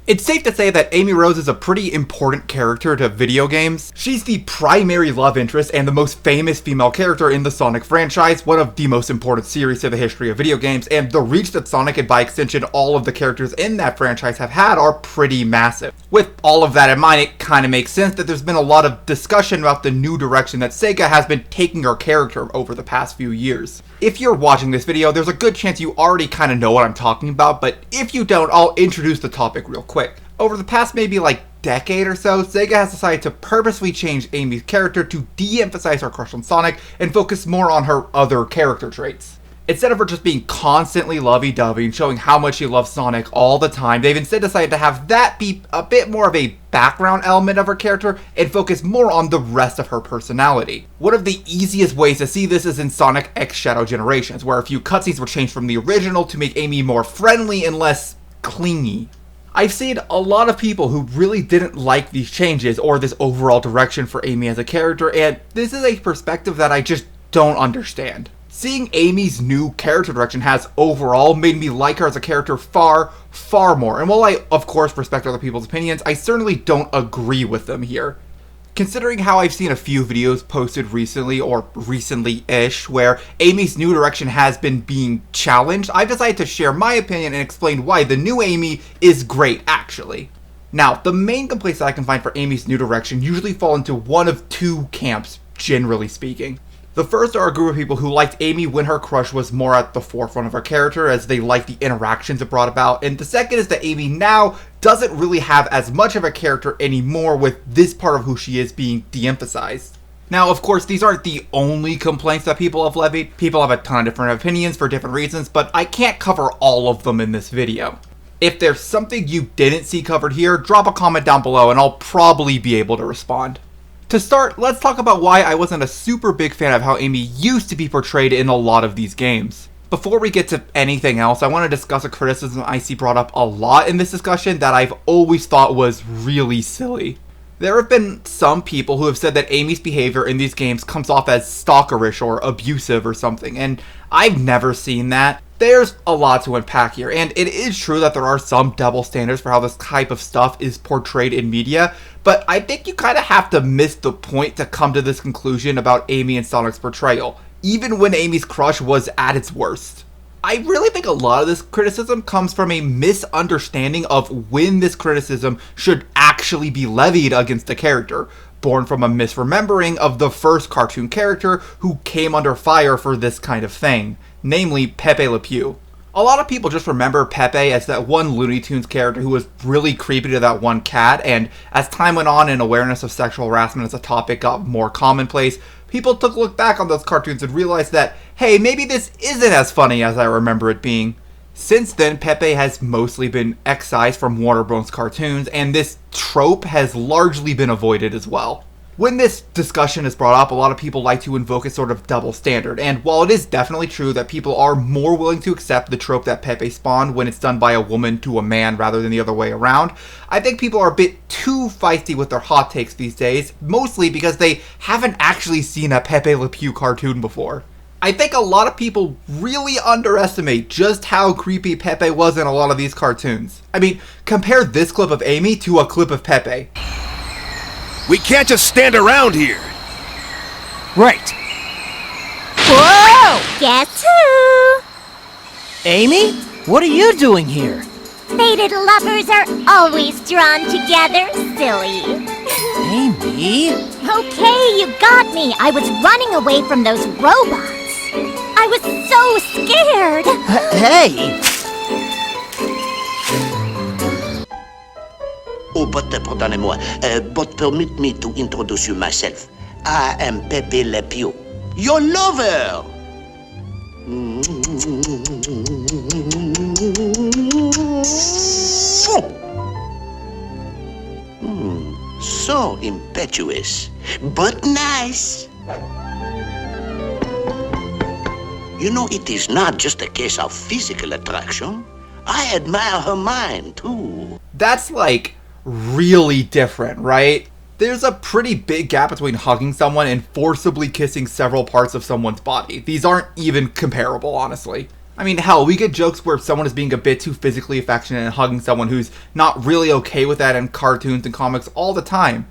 It's safe to say that Amy Rose is a pretty important character to video games. She's the primary love interest and the most famous female character in the Sonic franchise, one of the most important series to the history of video games, and the reach that Sonic and by extension all of the characters in that franchise have had are pretty massive. With all of that in mind, it kind of makes sense that there's been a lot of discussion about the new direction that Sega has been taking her character over the past few years. If you're watching this video, there's a good chance you already kind of know what I'm talking about, but if you don't, I'll introduce the topic real quick. Over the past maybe decade or so, Sega has decided to purposely change Amy's character to de-emphasize her crush on Sonic and focus more on her other character traits. Instead of her just being constantly lovey-dovey and showing how much she loves Sonic all the time, they've instead decided to have that be a bit more of a background element of her character and focus more on the rest of her personality. One of the easiest ways to see this is in Sonic X Shadow Generations, where a few cutscenes were changed from the original to make Amy more friendly and less clingy. I've seen a lot of people who really didn't like these changes or this overall direction for Amy as a character, and this is a perspective that I just don't understand. Seeing Amy's new character direction has overall made me like her as a character far, far more, and while I of course respect other people's opinions, I certainly don't agree with them here. Considering how I've seen a few videos posted recently, or recently-ish, where Amy's new direction has been being challenged, I've decided to share my opinion and explain why the new Amy is great, actually. Now, the main complaints that I can find for Amy's new direction usually fall into one of two camps, generally speaking. The first are a group of people who liked Amy when her crush was more at the forefront of her character, as they liked the interactions it brought about, and the second is that Amy now doesn't really have as much of a character anymore, with this part of who she is being de-emphasized. Now, of course, these aren't the only complaints that people have levied. People have a ton of different opinions for different reasons, but I can't cover all of them in this video. If there's something you didn't see covered here, drop a comment down below and I'll probably be able to respond. To start, let's talk about why I wasn't a super big fan of how Amy used to be portrayed in a lot of these games. Before we get to anything else, I want to discuss a criticism I see brought up a lot in this discussion that I've always thought was really silly. There have been some people who have said that Amy's behavior in these games comes off as stalkerish or abusive or something, and I've never seen that. There's a lot to unpack here, and it is true that there are some double standards for how this type of stuff is portrayed in media, but I think you kind of have to miss the point to come to this conclusion about Amy and Sonic's portrayal, even when Amy's crush was at its worst. I really think a lot of this criticism comes from a misunderstanding of when this criticism should actually be levied against a character, born from a misremembering of the first cartoon character who came under fire for this kind of thing, namely Pepe Le Pew. A lot of people just remember Pepe as that one Looney Tunes character who was really creepy to that one cat, and as time went on and awareness of sexual harassment as a topic got more commonplace, people took a look back on those cartoons and realized that, hey, maybe this isn't as funny as I remember it being. Since then, Pepe has mostly been excised from Warner Bros. Cartoons, and this trope has largely been avoided as well. When this discussion is brought up, a lot of people like to invoke a sort of double standard, and while it is definitely true that people are more willing to accept the trope that Pepe spawned when it's done by a woman to a man rather than the other way around, I think people are a bit too feisty with their hot takes these days, mostly because they haven't actually seen a Pepe Le Pew cartoon before. I think a lot of people really underestimate just how creepy Pepe was in a lot of these cartoons. I mean, compare this clip of Amy to a clip of Pepe. We can't just stand around here. Right. Whoa! Guess who? Amy? What are you doing here? Fated lovers are always drawn together, silly. Amy? Okay, you got me. I was running away from those robots. I was so scared. Hey! Oh, but pardonnez-moi, but permit me to introduce you myself. I am Pepe Le Pew, your lover. So impetuous, but nice. You know, it is not just a case of physical attraction. I admire her mind, too. That's really different, right? There's a pretty big gap between hugging someone and forcibly kissing several parts of someone's body. These aren't even comparable, honestly. I mean, hell, we get jokes where someone is being a bit too physically affectionate and hugging someone who's not really okay with that in cartoons and comics all the time.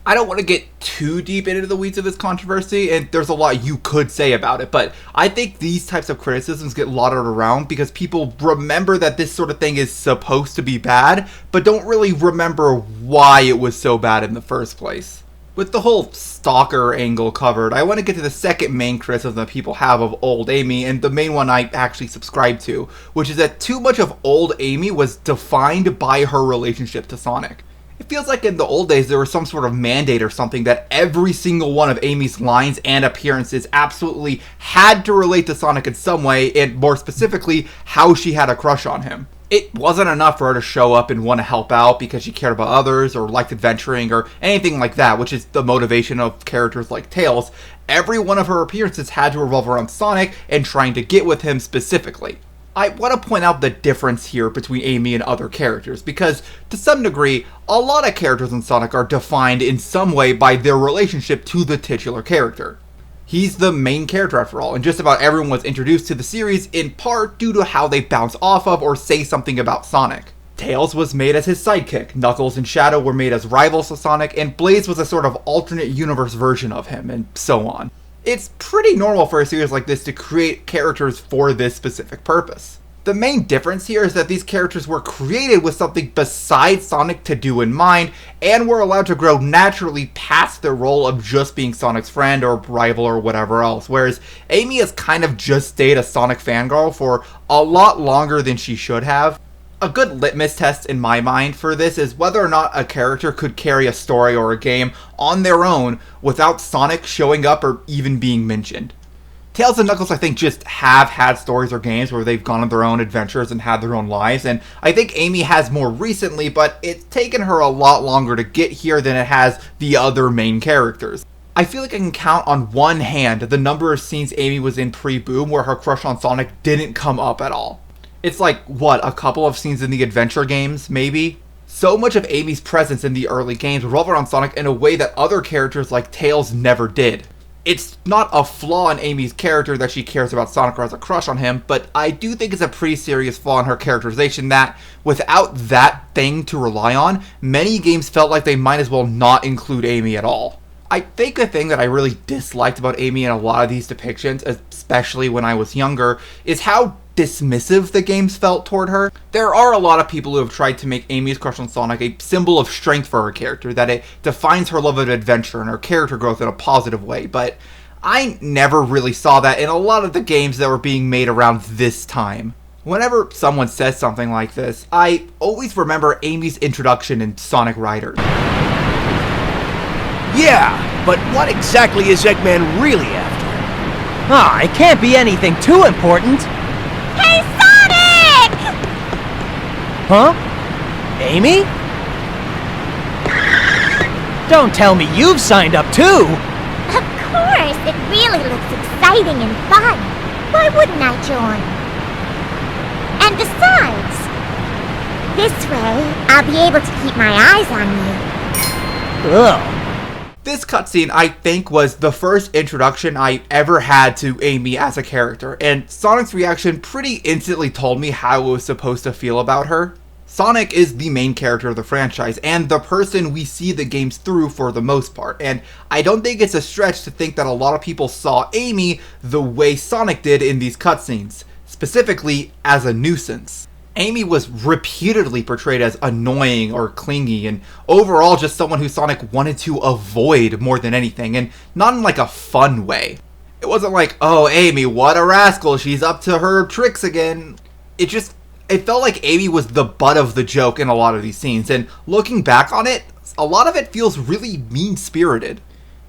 I don't want to get too deep into the weeds of this controversy, and there's a lot you could say about it, but I think these types of criticisms get lauded around because people remember that this sort of thing is supposed to be bad, but don't really remember why it was so bad in the first place. With the whole stalker angle covered, I want to get to the second main criticism that people have of old Amy, and the main one I actually subscribe to, which is that too much of old Amy was defined by her relationship to Sonic. It feels like in the old days there was some sort of mandate or something that every single one of Amy's lines and appearances absolutely had to relate to Sonic in some way, and more specifically, how she had a crush on him. It wasn't enough for her to show up and want to help out because she cared about others or liked adventuring or anything like that, which is the motivation of characters like Tails. Every one of her appearances had to revolve around Sonic and trying to get with him specifically. I want to point out the difference here between Amy and other characters, because to some degree, a lot of characters in Sonic are defined in some way by their relationship to the titular character. He's the main character after all, and just about everyone was introduced to the series in part due to how they bounce off of or say something about Sonic. Tails was made as his sidekick, Knuckles and Shadow were made as rivals to Sonic, and Blaze was a sort of alternate universe version of him, and so on. It's pretty normal for a series like this to create characters for this specific purpose. The main difference here is that these characters were created with something besides Sonic to do in mind, and were allowed to grow naturally past their role of just being Sonic's friend or rival or whatever else, whereas Amy has kind of just stayed a Sonic fangirl for a lot longer than she should have. A good litmus test in my mind for this is whether or not a character could carry a story or a game on their own without Sonic showing up or even being mentioned. Tails and Knuckles, I think, just have had stories or games where they've gone on their own adventures and had their own lives, and I think Amy has more recently, but it's taken her a lot longer to get here than it has the other main characters. I feel like I can count on one hand the number of scenes Amy was in pre-Boom where her crush on Sonic didn't come up at all. It's like, what, a couple of scenes in the adventure games, maybe? So much of Amy's presence in the early games revolved around Sonic in a way that other characters like Tails never did. It's not a flaw in Amy's character that she cares about Sonic or has a crush on him, but I do think it's a pretty serious flaw in her characterization that, without that thing to rely on, many games felt like they might as well not include Amy at all. I think the thing that I really disliked about Amy in a lot of these depictions, especially when I was younger, is how dismissive the games felt toward her. There are a lot of people who have tried to make Amy's crush on Sonic a symbol of strength for her character, that it defines her love of adventure and her character growth in a positive way, but I never really saw that in a lot of the games that were being made around this time. Whenever someone says something like this, I always remember Amy's introduction in Sonic Riders. Yeah, but what exactly is Eggman really after? Ah, it can't be anything too important. Hey, Sonic! Huh? Amy? Don't tell me you've signed up too! Of course, it really looks exciting and fun. Why wouldn't I join? And besides, this way, I'll be able to keep my eyes on you. Ugh. This cutscene, I think, was the first introduction I ever had to Amy as a character, and Sonic's reaction pretty instantly told me how I was supposed to feel about her. Sonic is the main character of the franchise, and the person we see the games through for the most part, and I don't think it's a stretch to think that a lot of people saw Amy the way Sonic did in these cutscenes, specifically as a nuisance. Amy was repeatedly portrayed as annoying or clingy, and overall just someone who Sonic wanted to avoid more than anything, and not in like a fun way. It wasn't like, oh, Amy, what a rascal, she's up to her tricks again. It felt like Amy was the butt of the joke in a lot of these scenes, and looking back on it, a lot of it feels really mean-spirited.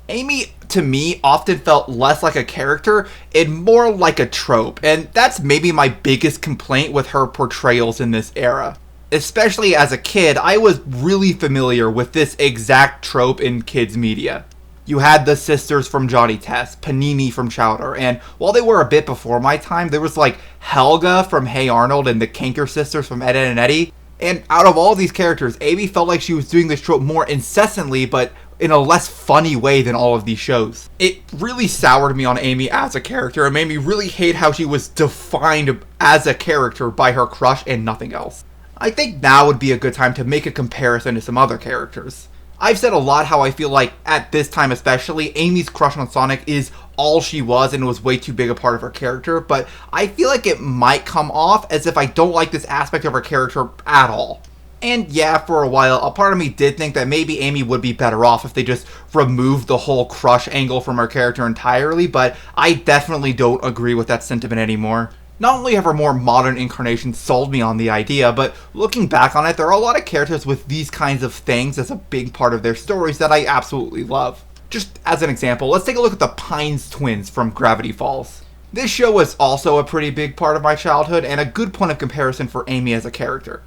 Amy, to me, often felt less like a character and more like a trope, and that's maybe my biggest complaint with her portrayals in this era. Especially as a kid, I was really familiar with this exact trope in kids' media. You had the sisters from Johnny Test, Panini from Chowder, and while they were a bit before my time, there was like Helga from Hey Arnold and the Kanker sisters from Ed, Edd and Eddy. And out of all these characters, Amy felt like she was doing this trope more incessantly, but in a less funny way than all of these shows. It really soured me on Amy as a character and made me really hate how she was defined as a character by her crush and nothing else. I think now would be a good time to make a comparison to some other characters. I've said a lot how I feel like, at this time especially, Amy's crush on Sonic is all she was and was way too big a part of her character, but I feel like it might come off as if I don't like this aspect of her character at all. And yeah, for a while, a part of me did think that maybe Amy would be better off if they just removed the whole crush angle from her character entirely, but I definitely don't agree with that sentiment anymore. Not only have her more modern incarnations sold me on the idea, but looking back on it, there are a lot of characters with these kinds of things as a big part of their stories that I absolutely love. Just as an example, let's take a look at the Pines twins from Gravity Falls. This show was also a pretty big part of my childhood and a good point of comparison for Amy as a character.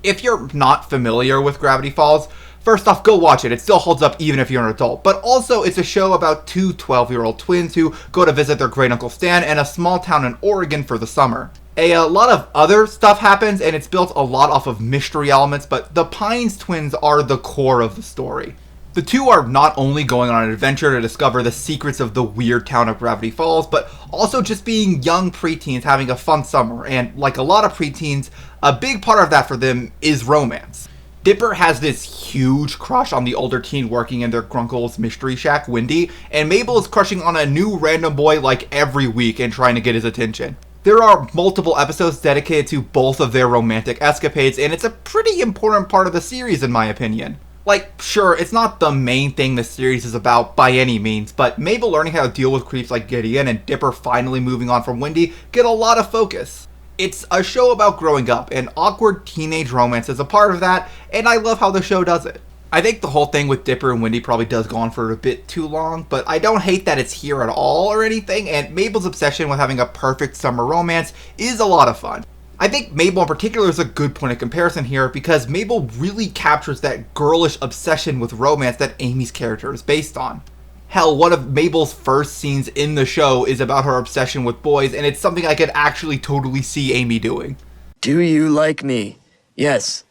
If you're not familiar with Gravity Falls, first off, go watch it. It still holds up even if you're an adult. But also, it's a show about two 12-year-old twins who go to visit their great uncle Stan in a small town in Oregon for the summer. A lot of other stuff happens, and it's built a lot off of mystery elements, but the Pines twins are the core of the story. The two are not only going on an adventure to discover the secrets of the weird town of Gravity Falls, but also just being young preteens having a fun summer, and like a lot of preteens, a big part of that for them is romance. Dipper has this huge crush on the older teen working in their grunkle's mystery shack, Wendy, and Mabel is crushing on a new random boy like every week and trying to get his attention. There are multiple episodes dedicated to both of their romantic escapades, and it's a pretty important part of the series in my opinion. Like, sure, it's not the main thing the series is about by any means, but Mabel learning how to deal with creeps like Gideon and Dipper finally moving on from Wendy get a lot of focus. It's a show about growing up, and awkward teenage romance is a part of that, and I love how the show does it. I think the whole thing with Dipper and Wendy probably does go on for a bit too long, but I don't hate that it's here at all or anything, and Mabel's obsession with having a perfect summer romance is a lot of fun. I think Mabel in particular is a good point of comparison here because Mabel really captures that girlish obsession with romance that Amy's character is based on. Hell, one of Mabel's first scenes in the show is about her obsession with boys, and it's something I could actually totally see Amy doing. Do you like me? Yes.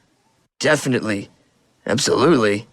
Definitely. Absolutely.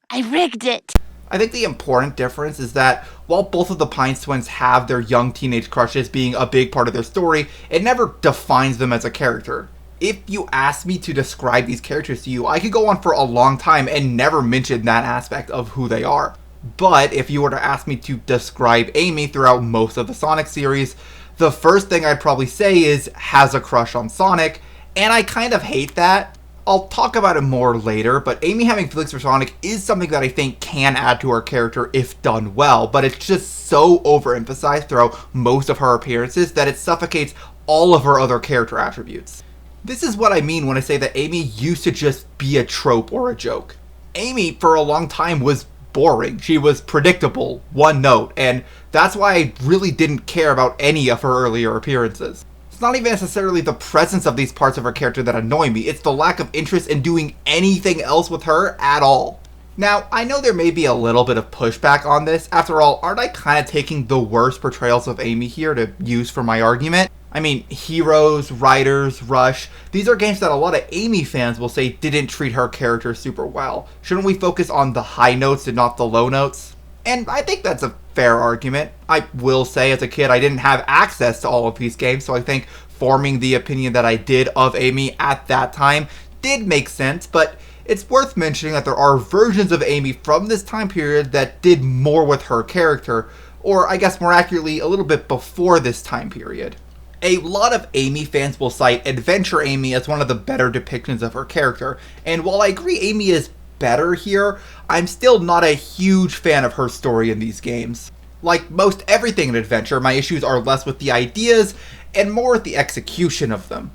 I rigged it. I think the important difference is that while both of the Pines twins have their young teenage crushes being a big part of their story, it never defines them as a character. If you asked me to describe these characters to you, I could go on for a long time and never mention that aspect of who they are. But if you were to ask me to describe Amy throughout most of the Sonic series, the first thing I'd probably say is has a crush on Sonic, and I kind of hate that. I'll talk about it more later, but Amy having feelings for Sonic is something that I think can add to her character if done well, but it's just so overemphasized throughout most of her appearances that it suffocates all of her other character attributes. This is what I mean when I say that Amy used to just be a trope or a joke. Amy, for a long time, was boring. She was predictable, one note, and that's why I really didn't care about any of her earlier appearances. It's not even necessarily the presence of these parts of her character that annoy me, it's the lack of interest in doing anything else with her at all. Now, I know there may be a little bit of pushback on this. After all, aren't I kind of taking the worst portrayals of Amy here to use for my argument? I mean, Heroes, Riders, Rush, these are games that a lot of Amy fans will say didn't treat her character super well. Shouldn't we focus on the high notes and not the low notes? And I think that's a fair argument. I will say as a kid I didn't have access to all of these games, so I think forming the opinion that I did of Amy at that time did make sense, but it's worth mentioning that there are versions of Amy from this time period that did more with her character, or I guess more accurately, a little bit before this time period. A lot of Amy fans will cite Adventure Amy as one of the better depictions of her character, and while I agree Amy is better here, I'm still not a huge fan of her story in these games. Like most everything in Adventure, my issues are less with the ideas and more with the execution of them.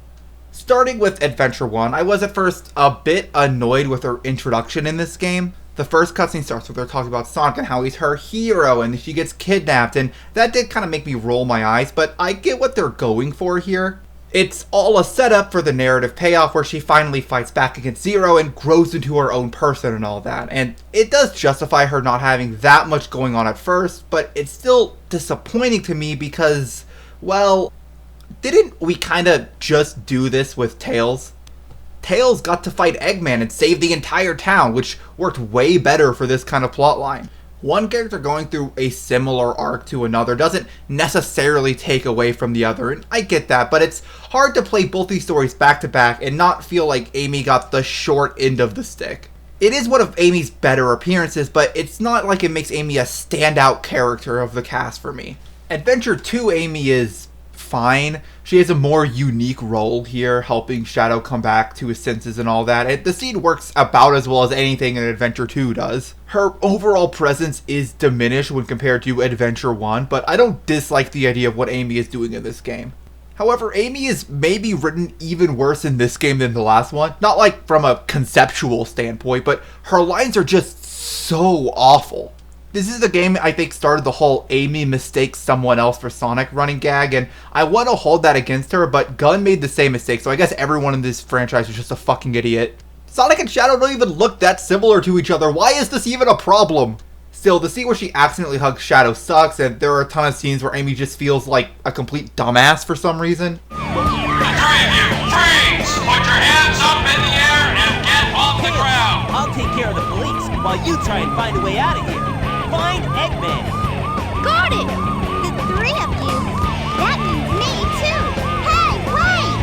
Starting with Adventure 1, I was at first a bit annoyed with her introduction in this game. The first cutscene starts with her talking about Sonic and how he's her hero and she gets kidnapped, and that did kind of make me roll my eyes, but I get what they're going for here. It's all a setup for the narrative payoff where she finally fights back against Zero and grows into her own person and all that, and it does justify her not having that much going on at first, but it's still disappointing to me because, well, didn't we kind of just do this with Tails? Tails got to fight Eggman and save the entire town, which worked way better for this kind of plotline. One character going through a similar arc to another doesn't necessarily take away from the other, and I get that, but it's hard to play both these stories back to back and not feel like Amy got the short end of the stick. It is one of Amy's better appearances, but it's not like it makes Amy a standout character of the cast for me. Adventure 2 Amy is fine. She has a more unique role here, helping Shadow come back to his senses and all that. And the scene works about as well as anything in Adventure 2 does. Her overall presence is diminished when compared to Adventure 1, but I don't dislike the idea of what Amy is doing in this game. However, Amy is maybe written even worse in this game than the last one. Not like from a conceptual standpoint, but her lines are just so awful. This is the game I think started the whole Amy mistakes someone else for Sonic running gag, and I want to hold that against her, but Gunn made the same mistake, so I guess everyone in this franchise is just a fucking idiot. Sonic and Shadow don't even look that similar to each other. Why is this even a problem? Still, the scene where she accidentally hugs Shadow sucks, and there are a ton of scenes where Amy just feels like a complete dumbass for some reason. The three of you, freeze! Put your hands up in the air and get off the ground! I'll take care of the police while you try and find a way out of here. Find Eggman! Got it! The three of you? That means me, too! Hey, wait!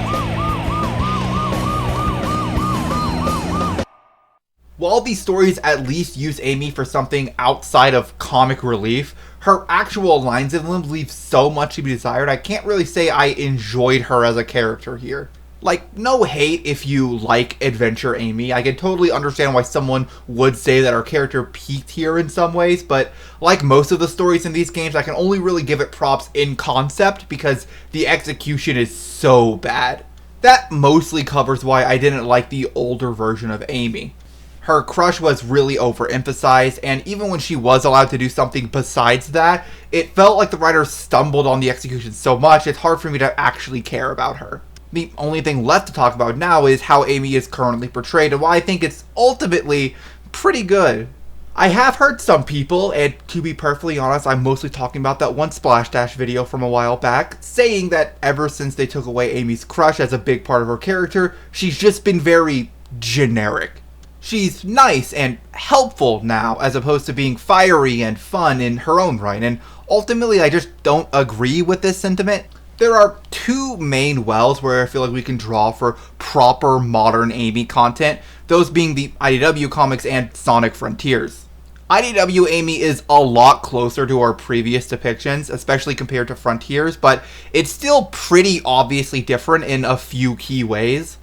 While these stories at least use Amy for something outside of comic relief, her actual lines in them leave so much to be desired. I can't really say I enjoyed her as a character here. Like, no hate if you like Adventure Amy. I can totally understand why someone would say that our character peaked here in some ways, but like most of the stories in these games, I can only really give it props in concept because the execution is so bad. That mostly covers why I didn't like the older version of Amy. Her crush was really overemphasized, and even when she was allowed to do something besides that, it felt like the writers stumbled on the execution so much, it's hard for me to actually care about her. The only thing left to talk about now is how Amy is currently portrayed and why I think it's ultimately pretty good. I have heard some people, and to be perfectly honest, I'm mostly talking about that one Splash Dash video from a while back, saying that ever since they took away Amy's crush as a big part of her character, she's just been very generic. She's nice and helpful now, as opposed to being fiery and fun in her own right, and ultimately I just don't agree with this sentiment. There are two main wells where I feel like we can draw for proper modern Amy content, those being the IDW comics and Sonic Frontiers. IDW Amy is a lot closer to our previous depictions, especially compared to Frontiers, but it's still pretty obviously different in a few key ways.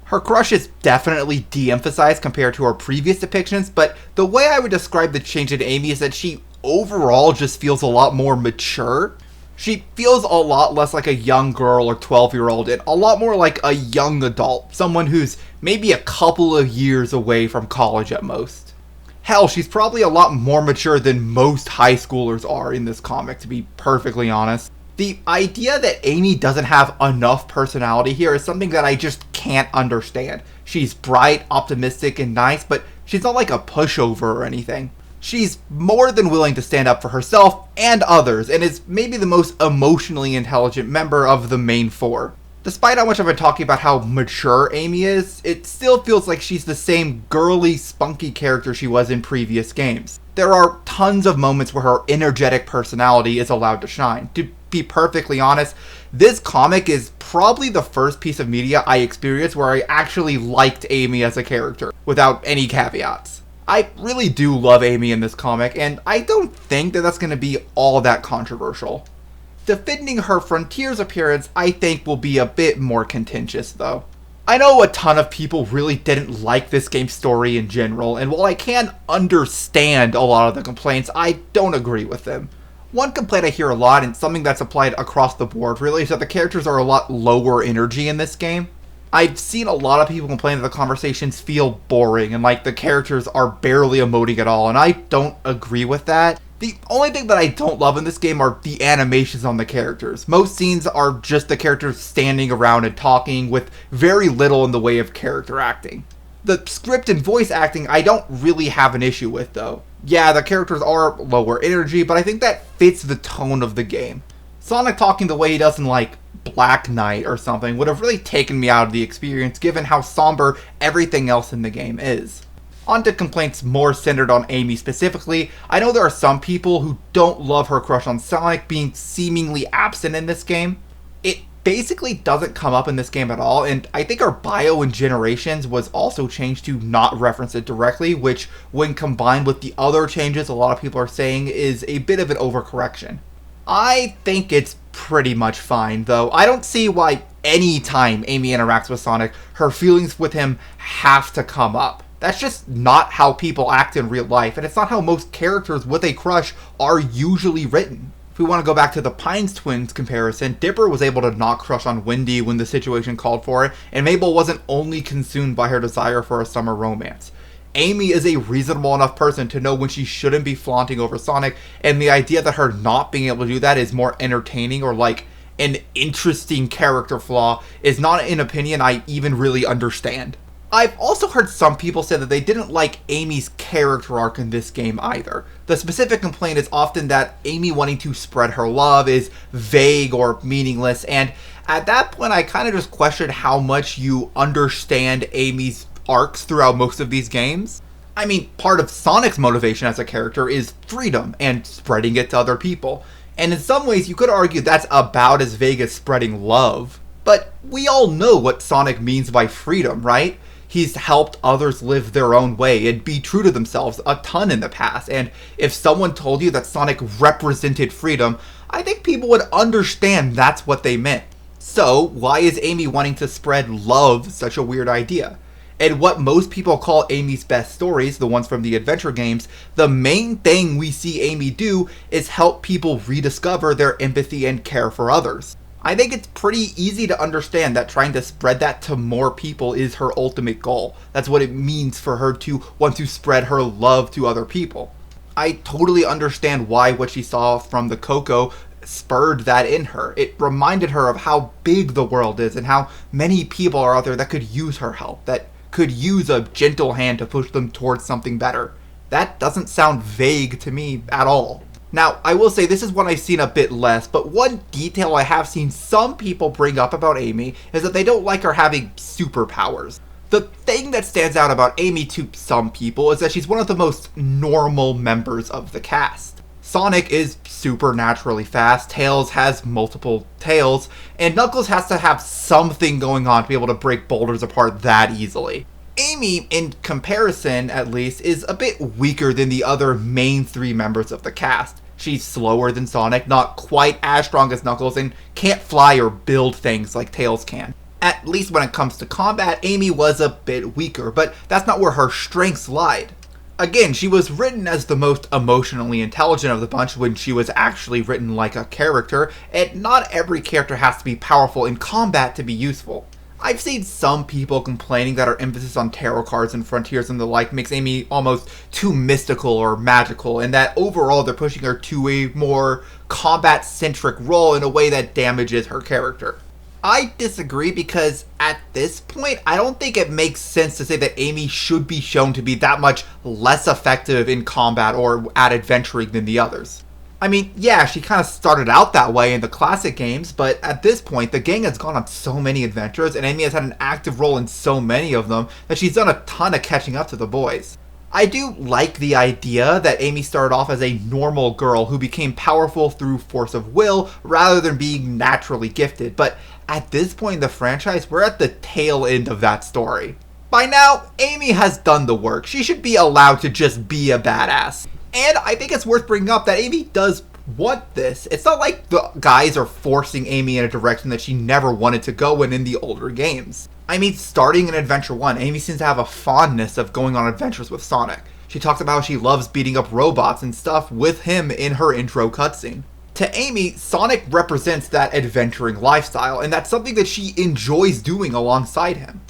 Her crush is definitely de-emphasized compared to our previous depictions, but the way I would describe the change in Amy is that she overall just feels a lot more mature. She feels a lot less like a young girl or 12-year-old and a lot more like a young adult, someone who's maybe a couple of years away from college at most. Hell, she's probably a lot more mature than most high schoolers are in this comic, to be perfectly honest. The idea that Amy doesn't have enough personality here is something that I just can't understand. She's bright, optimistic, and nice, but she's not like a pushover or anything. She's more than willing to stand up for herself and others, and is maybe the most emotionally intelligent member of the main four. Despite how much I've been talking about how mature Amy is, it still feels like she's the same girly, spunky character she was in previous games. There are tons of moments where her energetic personality is allowed to shine. To be perfectly honest, this comic is probably the first piece of media I experienced where I actually liked Amy as a character, without any caveats. I really do love Amy in this comic, and I don't think that that's going to be all that controversial. Defending her Frontiers appearance, I think, will be a bit more contentious, though. I know a ton of people really didn't like this game's story in general, and while I can understand a lot of the complaints, I don't agree with them. One complaint I hear a lot, and something that's applied across the board really, is that the characters are a lot lower energy in this game. I've seen a lot of people complain that the conversations feel boring and like the characters are barely emoting at all, and I don't agree with that. The only thing that I don't love in this game are the animations on the characters. Most scenes are just the characters standing around and talking with very little in the way of character acting. The script and voice acting I don't really have an issue with though. Yeah, the characters are lower energy, but I think that fits the tone of the game. Sonic talking the way he does in like Black Knight or something would have really taken me out of the experience given how somber everything else in the game is. On to complaints more centered on Amy specifically. I know there are some people who don't love her crush on Sonic being seemingly absent in this game. It basically doesn't come up in this game at all, and I think our bio in Generations was also changed to not reference it directly, which when combined with the other changes a lot of people are saying is a bit of an overcorrection. I think it's pretty much fine, though. I don't see why any time Amy interacts with Sonic, her feelings with him have to come up. That's just not how people act in real life, and it's not how most characters with a crush are usually written. If we want to go back to the Pines twins comparison, Dipper was able to not crush on Wendy when the situation called for it, and Mabel wasn't only consumed by her desire for a summer romance. Amy is a reasonable enough person to know when she shouldn't be flaunting over Sonic, and the idea that her not being able to do that is more entertaining or like an interesting character flaw is not an opinion I even really understand. I've also heard some people say that they didn't like Amy's character arc in this game either. The specific complaint is often that Amy wanting to spread her love is vague or meaningless, and at that point I kind of just questioned how much you understand Amy's arcs throughout most of these games. I mean, part of Sonic's motivation as a character is freedom and spreading it to other people, and in some ways you could argue that's about as vague as spreading love. But we all know what Sonic means by freedom, right? He's helped others live their own way and be true to themselves a ton in the past, and if someone told you that Sonic represented freedom, I think people would understand that's what they meant. So why is Amy wanting to spread love such a weird idea? And what most people call Amy's best stories, the ones from the adventure games, the main thing we see Amy do is help people rediscover their empathy and care for others. I think it's pretty easy to understand that trying to spread that to more people is her ultimate goal. That's what it means for her to want to spread her love to other people. I totally understand why what she saw from the Coco spurred that in her. It reminded her of how big the world is and how many people are out there that could use her help, that could use a gentle hand to push them towards something better. That doesn't sound vague to me at all. Now, I will say this is one I've seen a bit less, but one detail I have seen some people bring up about Amy is that they don't like her having superpowers. The thing that stands out about Amy to some people is that she's one of the most normal members of the cast. Sonic is supernaturally fast, Tails has multiple tails, and Knuckles has to have something going on to be able to break boulders apart that easily. Amy, in comparison at least, is a bit weaker than the other main three members of the cast. She's slower than Sonic, not quite as strong as Knuckles, and can't fly or build things like Tails can. At least when it comes to combat, Amy was a bit weaker, but that's not where her strengths lied. Again, she was written as the most emotionally intelligent of the bunch when she was actually written like a character, and not every character has to be powerful in combat to be useful. I've seen some people complaining that her emphasis on tarot cards and frontiers and the like makes Amy almost too mystical or magical, and that overall they're pushing her to a more combat-centric role in a way that damages her character. I disagree because at this point, I don't think it makes sense to say that Amy should be shown to be that much less effective in combat or at adventuring than the others. I mean, yeah, she kind of started out that way in the classic games, but at this point, the gang has gone on so many adventures, and Amy has had an active role in so many of them that she's done a ton of catching up to the boys. I do like the idea that Amy started off as a normal girl who became powerful through force of will rather than being naturally gifted, but at this point in the franchise, we're at the tail end of that story. By now, Amy has done the work. She should be allowed to just be a badass. And I think it's worth bringing up that Amy does want this. It's not like the guys are forcing Amy in a direction that she never wanted to go in the older games. I mean, starting in Adventure 1, Amy seems to have a fondness of going on adventures with Sonic. She talks about how she loves beating up robots and stuff with him in her intro cutscene. To Amy, Sonic represents that adventuring lifestyle, and that's something that she enjoys doing alongside him.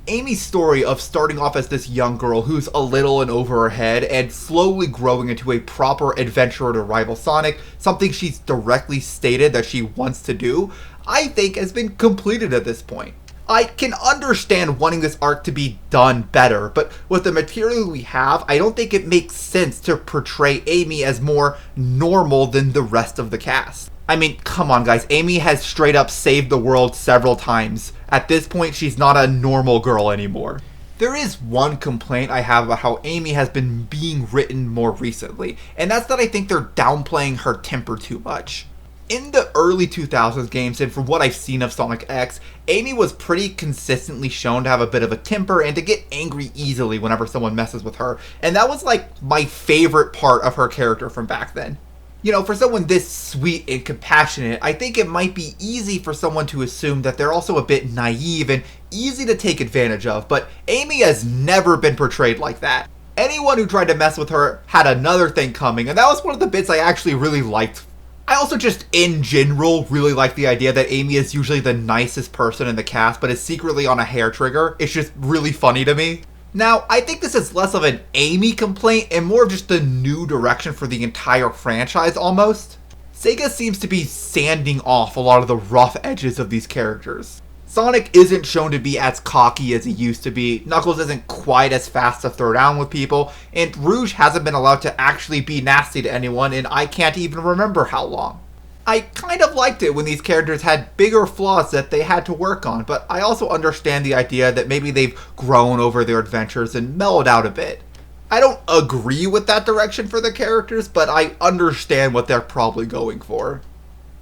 Amy's story of starting off as this young girl who's a little in over her head and slowly growing into a proper adventurer to rival Sonic, something she's directly stated that she wants to do, I think has been completed at this point. I can understand wanting this arc to be done better, but with the material we have, I don't think it makes sense to portray Amy as more normal than the rest of the cast. I mean, come on guys, Amy has straight up saved the world several times. At this point, she's not a normal girl anymore. There is one complaint I have about how Amy has been being written more recently, and that's that I think they're downplaying her temper too much. In the early 2000s games, and from what I've seen of Sonic X, Amy was pretty consistently shown to have a bit of a temper and to get angry easily whenever someone messes with her, and that was like my favorite part of her character from back then. You know, for someone this sweet and compassionate, I think it might be easy for someone to assume that they're also a bit naive and easy to take advantage of, but Amy has never been portrayed like that. Anyone who tried to mess with her had another thing coming, and that was one of the bits I actually really liked. I also just, in general, really like the idea that Amy is usually the nicest person in the cast, but is secretly on a hair trigger. It's just really funny to me. Now, I think this is less of an Amy complaint and more of just a new direction for the entire franchise, almost. Sega seems to be sanding off a lot of the rough edges of these characters. Sonic isn't shown to be as cocky as he used to be, Knuckles isn't quite as fast to throw down with people, and Rouge hasn't been allowed to actually be nasty to anyone in I can't even remember how long. I kind of liked it when these characters had bigger flaws that they had to work on, but I also understand the idea that maybe they've grown over their adventures and mellowed out a bit. I don't agree with that direction for the characters, but I understand what they're probably going for.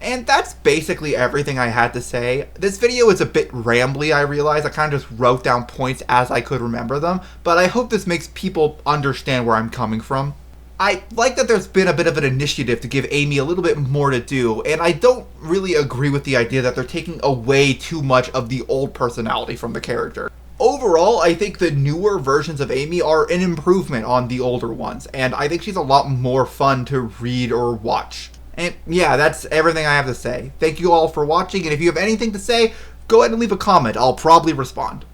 And that's basically everything I had to say. This video is a bit rambly, I realize. I kind of just wrote down points as I could remember them, but I hope this makes people understand where I'm coming from. I like that there's been a bit of an initiative to give Amy a little bit more to do, and I don't really agree with the idea that they're taking away too much of the old personality from the character. Overall, I think the newer versions of Amy are an improvement on the older ones, and I think she's a lot more fun to read or watch. And yeah, that's everything I have to say. Thank you all for watching, and if you have anything to say, go ahead and leave a comment. I'll probably respond.